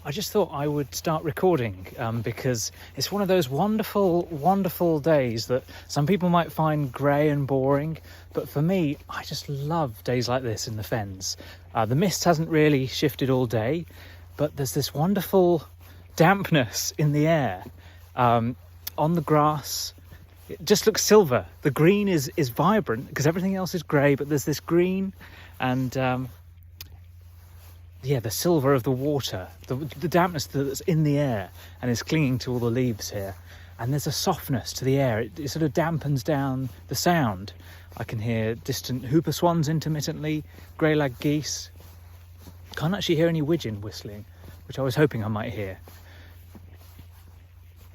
I just thought I would start recording because it's one of those wonderful, wonderful days that some people might find grey and boring, but for me, I just love days like this in the Fens. The mist hasn't really shifted all day, but there's this wonderful dampness in the air. On the grass, it just looks silver. The green is vibrant because everything else is grey, but there's this green and the silver of the water, the dampness that's in the air and is clinging to all the leaves here. And there's a softness to the air. It sort of dampens down the sound. I can hear distant whooper swans intermittently, grey-lag geese. Can't actually hear any widgeon whistling, which I was hoping I might hear.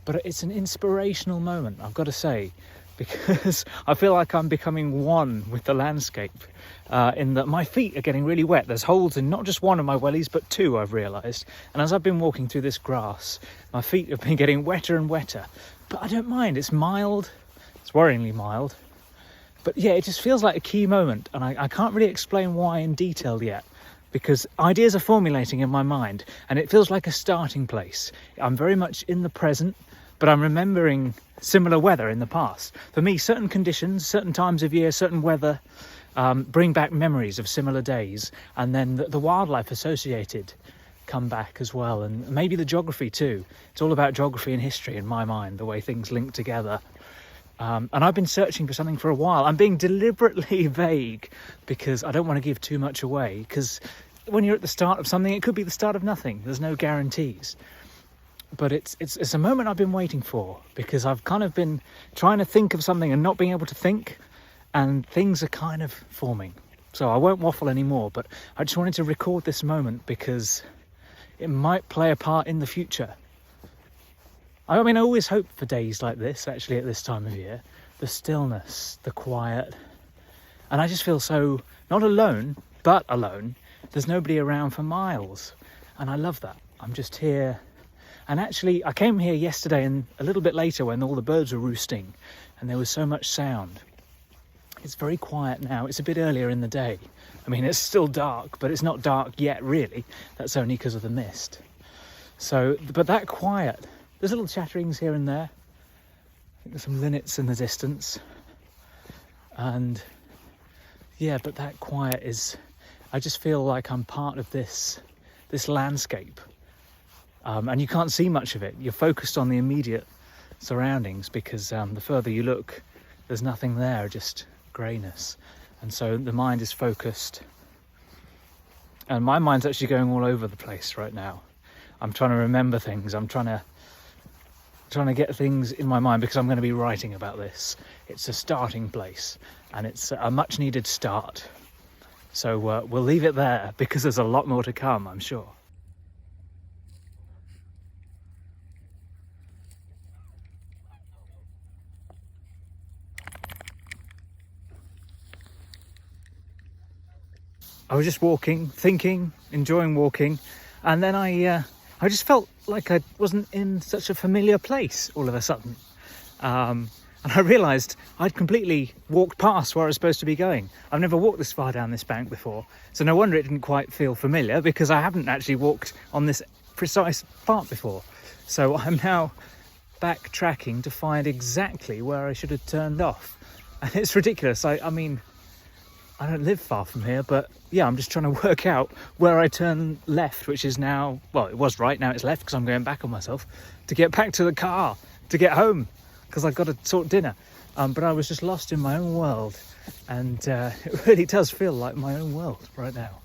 But it's an inspirational moment, I've got to say, because I feel like I'm becoming one with the landscape, in that my feet are getting really wet. There's holes in not just one of my wellies, but two, I've realised. And as I've been walking through this grass, my feet have been getting wetter and wetter. But I don't mind, it's mild, it's worryingly mild. But yeah, it just feels like a key moment, and I can't really explain why in detail yet, because ideas are formulating in my mind, and it feels like a starting place. I'm very much in the present, but I'm remembering similar weather in the past. For me, certain conditions, certain times of year, certain weather bring back memories of similar days, and then the wildlife associated come back as well, and maybe the geography too. It's all about geography and history in my mind, the way things link together. And I've been searching for something for a while. I'm being deliberately vague because I don't want to give too much away, because when you're at the start of something, it could be the start of nothing. There's no guarantees. But it's a moment I've been waiting for, because I've kind of been trying to think of something and not being able to think, and things are kind of forming. So I won't waffle anymore, but I just wanted to record this moment because it might play a part in the future. I mean, I always hope for days like this, actually, at this time of year. The stillness, the quiet. And I just feel so, not alone, but alone. There's nobody around for miles. And I love that. I'm just here. And actually, I came here yesterday and a little bit later when all the birds were roosting and there was so much sound. It's very quiet now. It's a bit earlier in the day. I mean, it's still dark, but it's not dark yet, really. That's only because of the mist. So, but that quiet, there's little chatterings here and there. I think there's some linnets in the distance. And yeah, but that quiet is, I just feel like I'm part of this landscape. And you can't see much of it. You're focused on the immediate surroundings because the further you look, there's nothing there, just greyness. And so the mind is focused. And my mind's actually going all over the place right now. I'm trying to remember things. I'm trying to get things in my mind because I'm going to be writing about this. It's a starting place, and it's a much needed start. So we'll leave it there because there's a lot more to come, I'm sure. I was just walking, thinking, enjoying walking, and then I just felt like I wasn't in such a familiar place all of a sudden. And I realised I'd completely walked past where I was supposed to be going. I've never walked this far down this bank before, so no wonder it didn't quite feel familiar, because I haven't actually walked on this precise part before. So I'm now backtracking to find exactly where I should have turned off. And it's ridiculous. I mean, I don't live far from here, but yeah, I'm just trying to work out where I turn left, which is now, well, it was right, now it's left because I'm going back on myself, to get back to the car, to get home, because I've got to sort dinner. But I was just lost in my own world, and it really does feel like my own world right now.